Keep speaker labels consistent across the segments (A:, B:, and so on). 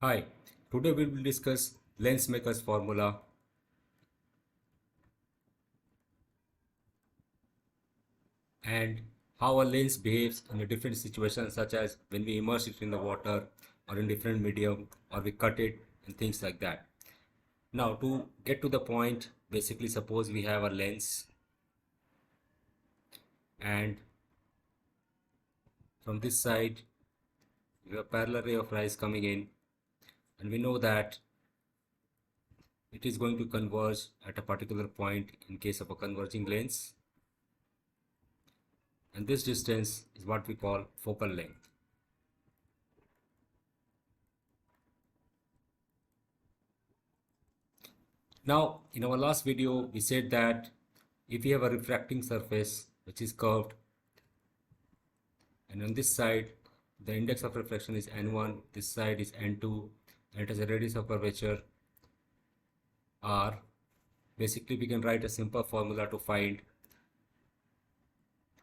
A: Hi, today we will discuss lens maker's formula and how a lens behaves in a different situations such as when we immerse it in the water or in different medium or we cut it and things like that. Now to get to the point, basically suppose we have a lens and from this side we have a parallel ray of light coming in and we know that it is going to converge at a particular point in case of a converging lens, and this distance is what we call focal length. Now, in our last video, we said that if we have a refracting surface which is curved, and on this side, the index of refraction is n1, this side is n2, and it has a radius of curvature r. Basically, we can write a simple formula to find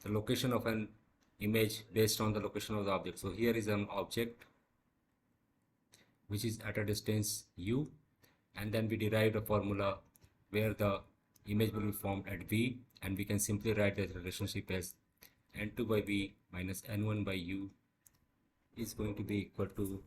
A: the location of an image based on the location of the object. So here is an object which is at a distance u, and then we derived a formula where the image will be formed at v, and we can simply write the relationship as n2 by v minus n1 by u is going to be equal to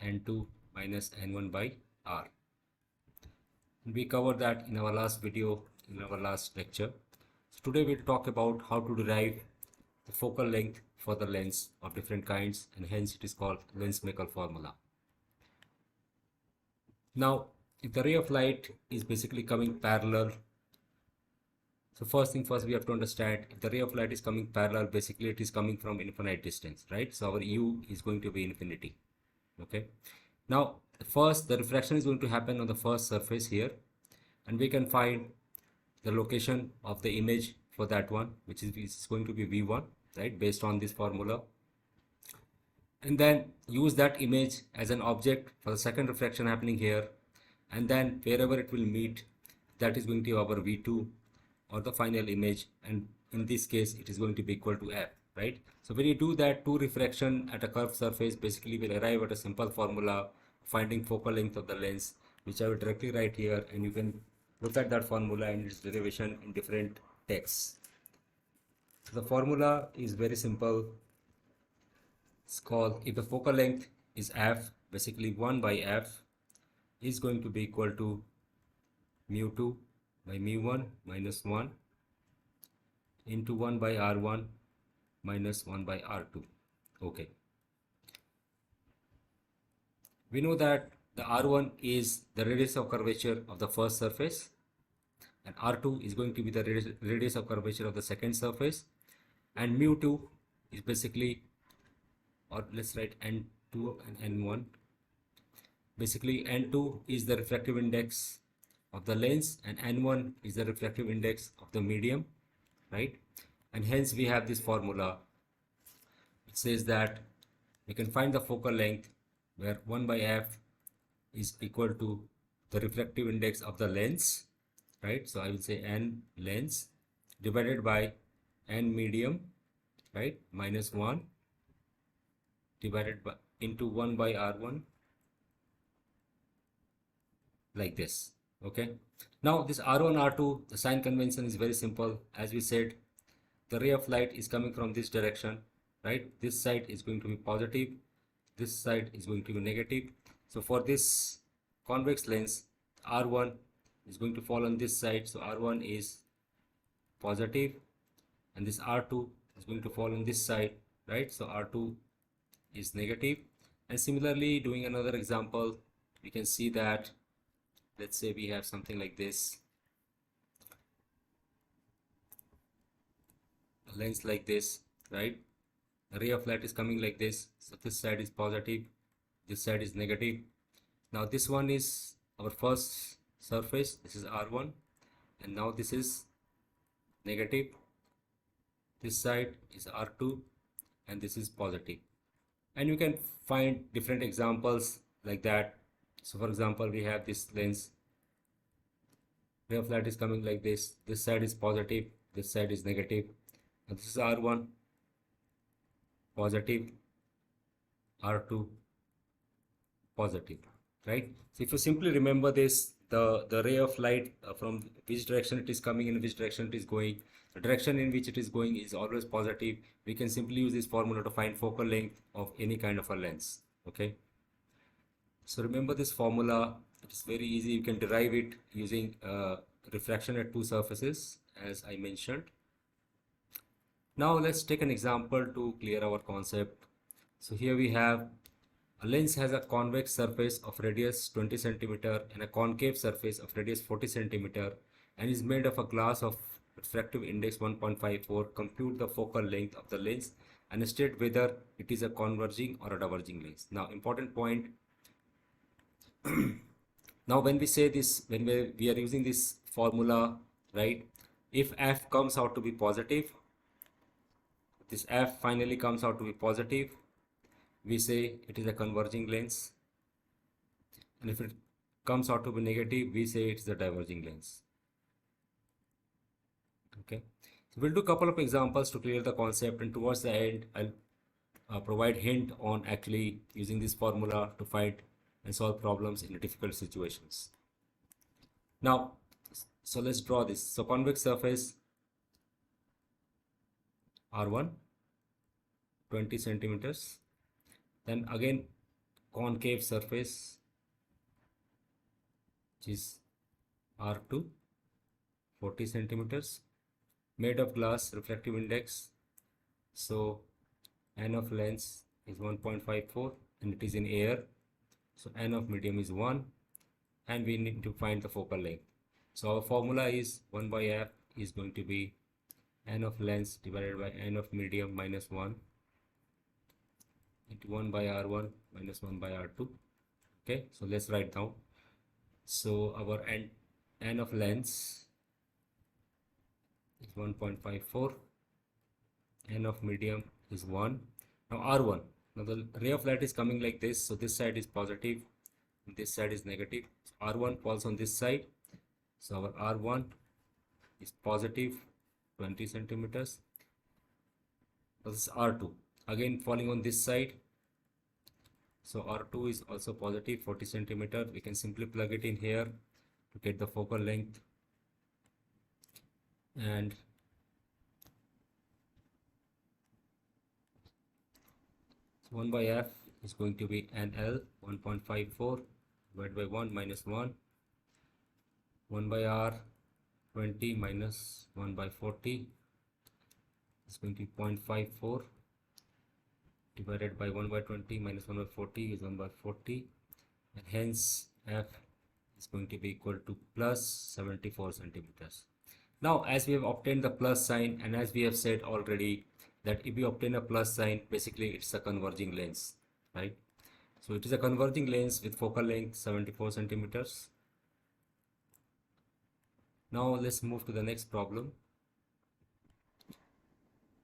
A: n2 minus n1 by r. We covered that in our last video, in our last lecture. So today we'll talk about how to derive the focal length for the lens of different kinds, and hence it is called lens maker formula. Now, if the ray of light is basically coming parallel, so first thing first we have to understand, if the ray of light is coming parallel, basically it is coming from infinite distance, right? So our u is going to be infinity. Okay. Now, first the refraction is going to happen on the first surface here, and we can find the location of the image for that one, which is going to be v1, right, based on this formula, and then use that image as an object for the second refraction happening here, and then wherever it will meet, that is going to be our v2 or the final image, and in this case it is going to be equal to f, right? So when you do that, two refraction at a curved surface, basically will arrive at a simple formula finding focal length of the lens, which I will directly write here, and you can look at that formula and its derivation in different texts. So the formula is very simple. It's called, if the focal length is f, basically 1 by f is going to be equal to mu2 by mu1 minus 1 into 1 by r1 minus 1 by r2. Okay. We know that the r1 is the radius of curvature of the first surface, and r2 is going to be the radius of curvature of the second surface, and mu2 is basically, or let's write n2 and n1. Basically n2 is the refractive index of the lens and n1 is the refractive index of the medium, right? And hence we have this formula. It says that we can find the focal length where 1 by f is equal to the refractive index of the lens, right? So I will say n lens divided by n medium, right, minus 1 divided by into 1 by r1, like this. Okay. Now this r1 r2, the sign convention is very simple. As we said, the ray of light is coming from this direction, right? This side is going to be positive, this side is going to be negative. So for this convex lens, r1 is going to fall on this side, so r1 is positive, and this r2 is going to fall on this side, right? So r2 is negative. And similarly, doing another example, we can see that, let's say we have something like this, a lens like this, right? The ray of light is coming like this, so this side is positive, this side is negative. Now this one is our first surface, this is r1, and now this is negative, this side is r2, and this is positive. And you can find different examples like that. So for example, we have this lens, ray of light is coming like this side is positive, this side is negative. Now this is r1 positive, r2 positive, right? So if you simply remember this, the ray of light from which direction it is coming and which direction it is going, the direction in which it is going is always positive. We can simply use this formula to find focal length of any kind of a lens. Okay, so remember this formula. It is very easy. You can derive it using refraction at two surfaces, as I mentioned. Now let's take an example to clear our concept. So here we have a lens has a convex surface of radius 20 centimeter and a concave surface of radius 40 centimeter and is made of a glass of refractive index 1.54. Compute the focal length of the lens and state whether it is a converging or a diverging lens. Now important point, now when we say this, when we are using this formula, right, if f comes out to be positive, this f finally comes out to be positive, we say it is a converging lens, and if it comes out to be negative, we say it's a diverging lens. Okay, so we'll do a couple of examples to clear the concept, and towards the end I'll provide hint on actually using this formula to find and solve problems in difficult situations. Now, so let's draw this. So convex surface R1 20 centimeters, then again concave surface which is R2 40 centimeters, made of glass, refractive index, so n of lens is 1.54 and it is in air, so n of medium is 1 and we need to find the focal length. So our formula is 1 by f is going to be n of lens divided by n of medium minus 1 into 1 by r1 minus 1 by r2. Okay, so let's write down. So our n of lens is 1.54, n of medium is 1. Now r1, now the ray of light is coming like this, so this side is positive and this side is negative. So r1 falls on this side, so our r1 is positive 20 centimeters. Now this is r2 again falling on this side, so r2 is also positive 40 centimeter. We can simply plug it in here to get the focal length, and so 1 by f is going to be NL 1.54 divided by 1 minus 1, 1 by r 20 minus 1 by 40 is going to be 0.54 divided by 1 by 20 minus 1 by 40 is 1 by 40, and hence f is going to be equal to plus 74 centimeters. Now as we have obtained the plus sign, and as we have said already that if we obtain a plus sign, basically it's a converging lens, right? So it is a converging lens with focal length 74 centimeters. Now let's move to the next problem.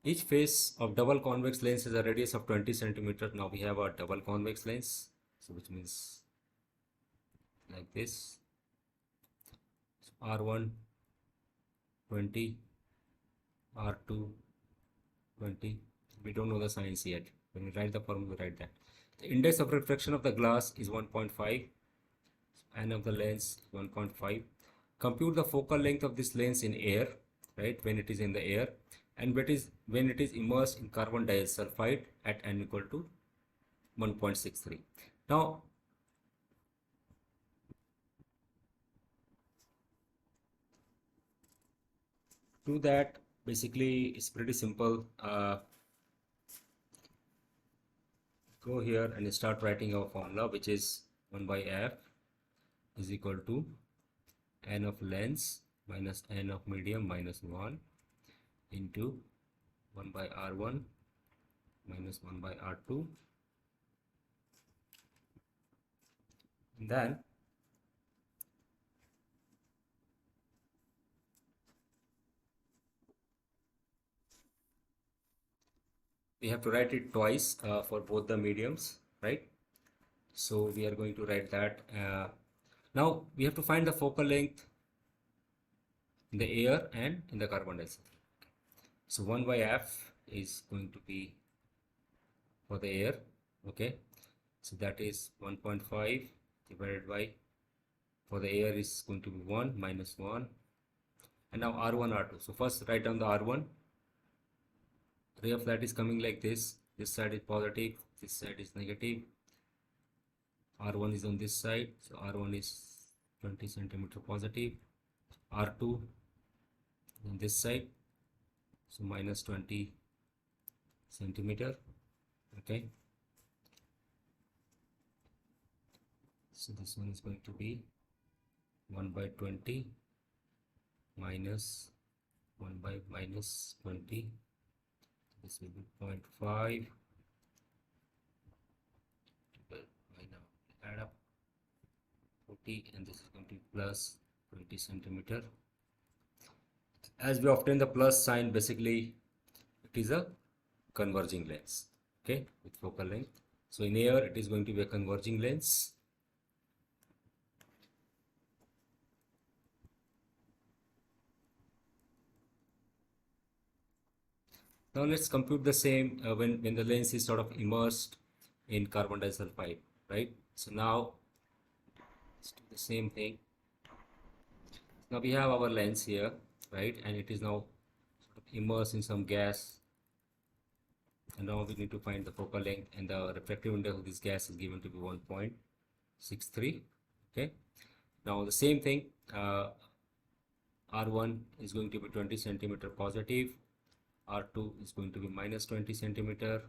A: Each face of double convex lens has a radius of 20 centimeters. Now we have a double convex lens, so which means like this. So R1 20, R2 20. We don't know the signs yet. When we write the formula, we write that. The index of refraction of the glass is 1.5. N of the lens is 1.5. Compute the focal length of this lens in air, right, when it is in the air, and when it is immersed in carbon disulfide at n equal to 1.63. Now to that, basically it's pretty simple. Go here and start writing our formula, which is 1 by f is equal to n of lens minus n of medium minus 1 into 1 by r1 minus 1 by r2. And then we have to write it twice for both the mediums, right? So we are going to write that. Now we have to find the focal length in the air and in the carbon dioxide. So 1 by f is going to be for the air. Okay, So that is 1.5 divided by, for the air is going to be 1 minus 1. And now R1, R2. So first write down the R1. Ray of light is coming like this. This side is positive, this side is negative. R1 is on this side, so R1 is 20 centimeter positive. R2 on this side, so minus 20 centimeter. Okay, so this one is going to be 1 by 20 minus 1 by minus 20. This will be 0.5. Add up 40, and this is going to be plus 20 centimeter. As we obtain the plus sign, basically it is a converging lens, okay, with focal length. So in air it is going to be a converging lens. Now let's compute the same when the lens is sort of immersed in carbon disulfide, right? So now let's do the same thing. Now we have our lens here, right, and it is now sort of immersed in some gas, and now we need to find the focal length, and the refractive index of this gas is given to be 1.63. okay, now the same thing, R1 is going to be 20 centimeter positive, R2 is going to be minus 20 centimeter,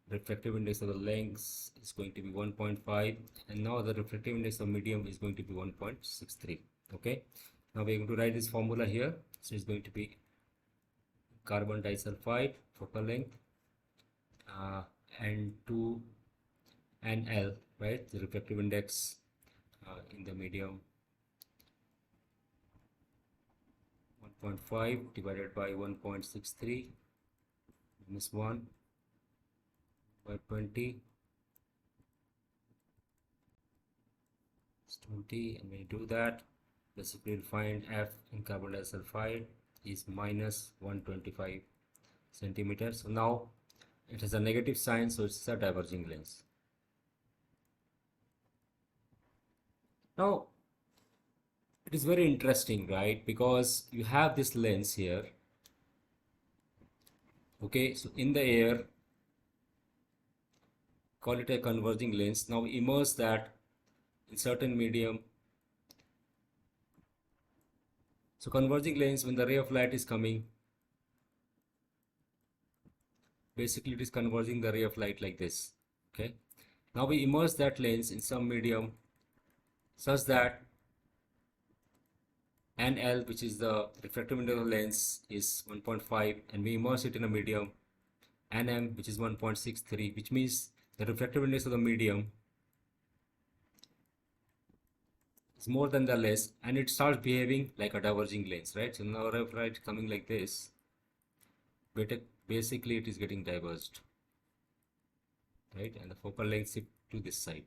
A: refractive index of the lens is going to be 1.5, and now the refractive index of medium is going to be 1.63. okay, now we are going to write this formula here. So it's going to be carbon disulfide focal length N2 NL, right, the refractive index in the medium 1.5 divided by 1.63 minus 1 by 20. It's 20, and when you do that, basically you'll find F in carbon disulfide is minus 125 centimeters. So now it has a negative sign, so it's a diverging lens. Now it is very interesting, right, because you have this lens here, okay, so in the air, call it a converging lens. Now immerse that in certain medium. So converging lens, when the ray of light is coming, basically it is converging the ray of light like this, okay. Now we immerse that lens in some medium such that NL, which is the refractive index of the lens, is 1.5, and we immerse it in a medium NM, which is 1.63, which means the refractive index of the medium is more than the lens, and it starts behaving like a diverging lens, right? So now ray of light coming like this, but basically it is getting diverged, right, and the focal length shift to this side.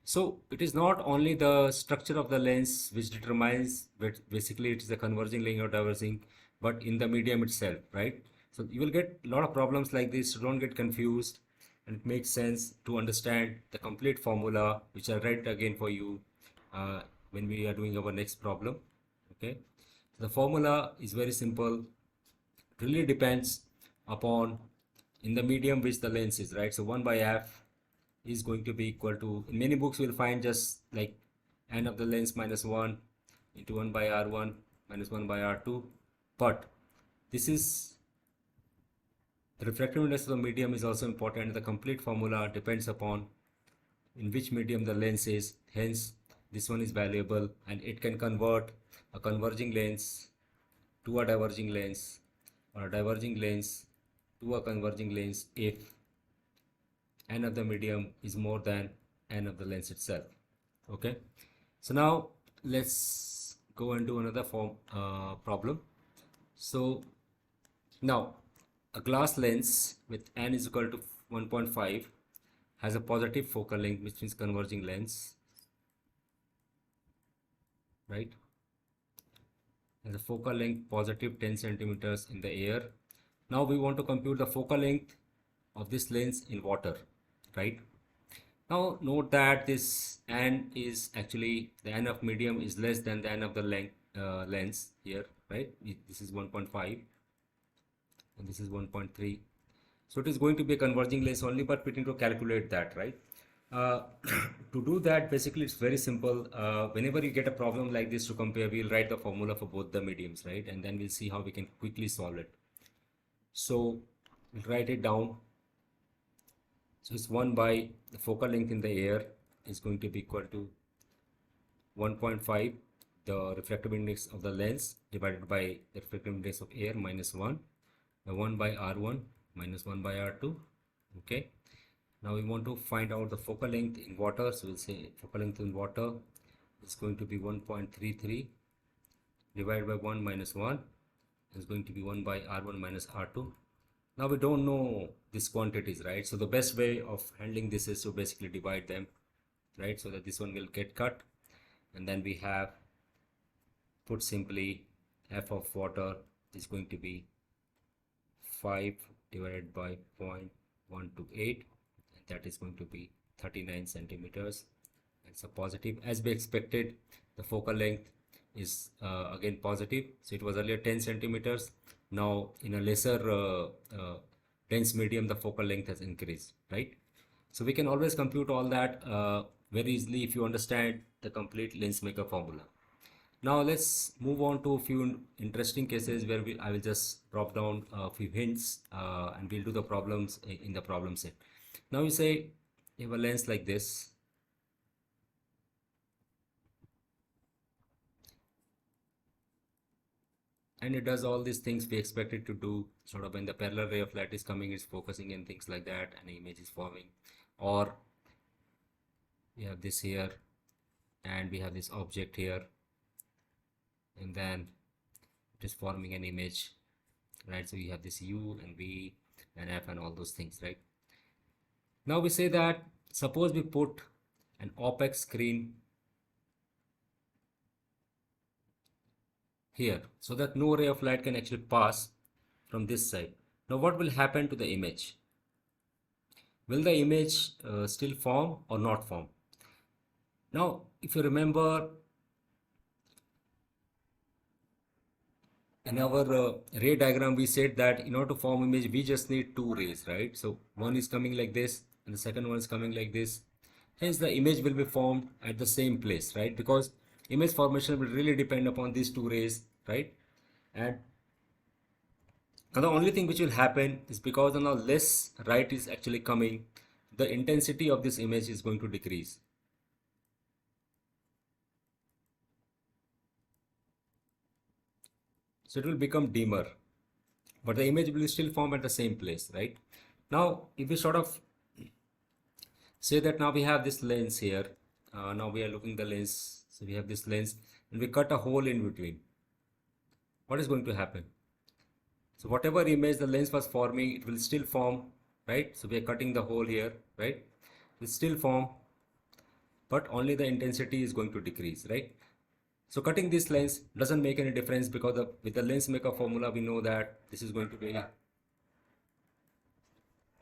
A: So it is not only the structure of the lens which determines basically it is a converging lens or diverging, but in the medium itself, right? So you will get a lot of problems like this, so don't get confused, and it makes sense to understand the complete formula, which I'll write again for you when we are doing our next problem, okay? So the formula is very simple. It really depends upon in the medium which the lens is, right? So 1 by F is going to be equal to, in many books we'll find just like n of the lens minus 1 into 1 by R1 minus 1 by R2, but this is the refractive index of the medium is also important. The complete formula depends upon in which medium the lens is, hence this one is valuable, and it can convert a converging lens to a diverging lens or a diverging lens to a converging lens if n of the medium is more than n of the lens itself, okay. So now let's go and do another problem. So now a glass lens with n is equal to 1.5 has a positive focal length, which means converging lens, right, and the focal length positive 10 centimeters in the air. Now we want to compute the focal length of this lens in water, right? Now note that this n is actually, the n of medium is less than the n of the lens here, right? This is 1.5 and this is 1.3. So it is going to be a converging lens only, but we need to calculate that, right? Uh, to do that, basically it's very simple. Whenever you get a problem like this to compare, we'll write the formula for both the mediums, right? And then we'll see how we can quickly solve it. So we'll write it down. So it's 1 by the focal length in the air is going to be equal to 1.5, the refractive index of the lens divided by the refractive index of air minus 1, the 1 by R1 minus 1 by R2. Okay. Now we want to find out the focal length in water. So we'll say focal length in water is going to be 1.33 divided by 1 minus 1 is going to be 1 by R1 minus R2. Now we don't know these quantities, right? So the best way of handling this is to basically divide them, right? So that this one will get cut, and then we have, put simply, F of water is going to be 5 divided by 0.128, and that is going to be 39 centimeters. It's a positive. As we expected, the focal length is again positive. So it was earlier 10 centimeters. Now in a lesser dense medium, the focal length has increased, right? So we can always compute all that very easily if you understand the complete lens maker formula. Now let's move on to a few interesting cases where I will just drop down a few hints and we'll do the problems in the problem set. Now you say you have a lens like this. And it does all these things we expect it to do. Sort of when the parallel ray of light is coming, it's focusing and things like that, and the image is forming. Or we have this here, and we have this object here, and then it is forming an image, right? So you have this U and V and F and all those things, right? Now we say that suppose we put an opaque screen here so that no ray of light can actually pass from this side. Now what will happen to the image? Will the image still form or not form? Now if you remember, in our ray diagram we said that in order to form image we just need two rays, right? So one is coming like this and the second one is coming like this. Hence the image will be formed at the same place, right? Because image formation will really depend upon these two rays, right? And the only thing which will happen is because now less light is actually coming, the intensity of this image is going to decrease. So it will become dimmer, but the image will still form at the same place, right? Now if we sort of say that now we have this lens here, now we are looking the lens, so we have this lens and we cut a hole in between. What is going to happen? So whatever image the lens was forming, it will still form, right? So we are cutting the hole here, right? It will still form, but only the intensity is going to decrease, right? So cutting this lens doesn't make any difference because with the lens maker formula we know that this is going to be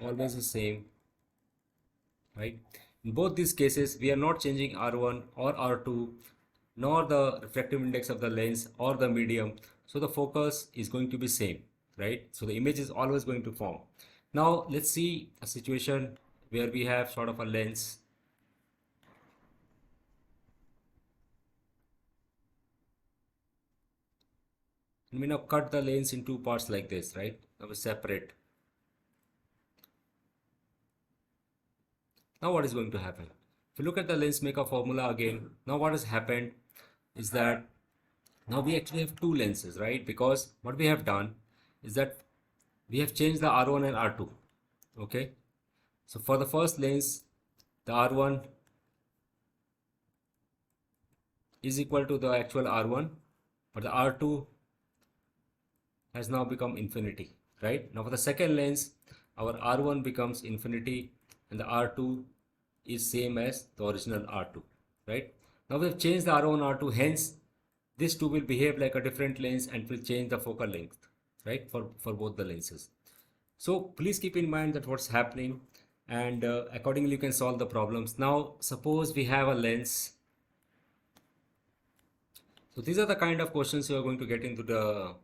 A: always the same, right? In both these cases we are not changing R1 or R2 nor the refractive index of the lens or the medium, so the focus is going to be same, right? So the image is always going to form. Now let's see a situation where we have sort of a lens. And we now cut the lens in two parts like this, right? Now we separate. Now what is going to happen? If you look at the lens maker formula again, now what has happened is that now we actually have two lenses, right? Because what we have done is that we have changed the R1 and R2. Okay. So for the first lens, the R1 is equal to the actual R1, but the R2 has now become infinity, right? Now for the second lens, our R1 becomes infinity and the R2 is same as the original R2, right? Now we have changed the R1 R2, hence this two will behave like a different lens and will change the focal length, right, for both the lenses. So please keep in mind that what's happening, and accordingly you can solve the problems. Now suppose we have a lens. So these are the kind of questions you are going to get into the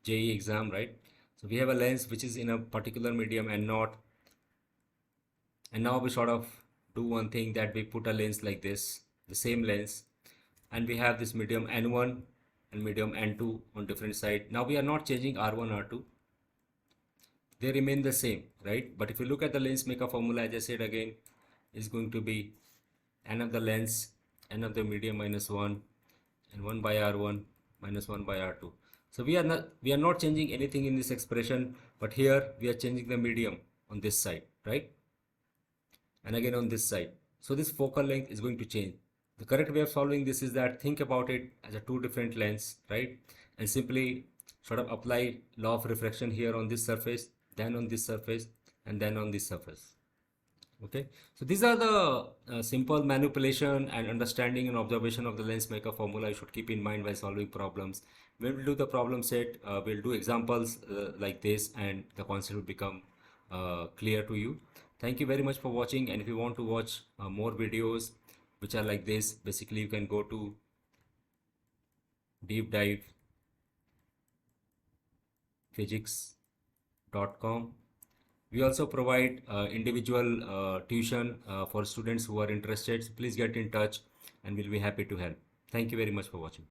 A: JEE exam, right? So we have a lens which is in a particular medium and not, and now we sort of do one thing, that we put a lens like this, the same lens, and we have this medium N1 and medium N2 on different side. Now we are not changing R1, R2, they remain the same, right? But if you look at the lens maker formula, as I said again, is going to be n of the lens, n of the medium minus 1, and 1 by R1 minus 1 by R2. So we are not changing anything in this expression, but here we are changing the medium on this side, right? And again on this side. So this focal length is going to change. The correct way of solving this is that think about it as a two different lens, right? And simply sort of apply law of refraction here on this surface, then on this surface, and then on this surface. Okay, so these are the simple manipulation and understanding and observation of the lens maker formula you should keep in mind while solving problems. When we do the problem set, we'll do examples like this, and the concept will become clear to you. Thank you very much for watching, and if you want to watch more videos which are like this, basically you can go to deepdivephysics.com. We also provide individual tuition for students who are interested. So please get in touch and we'll be happy to help. Thank you very much for watching.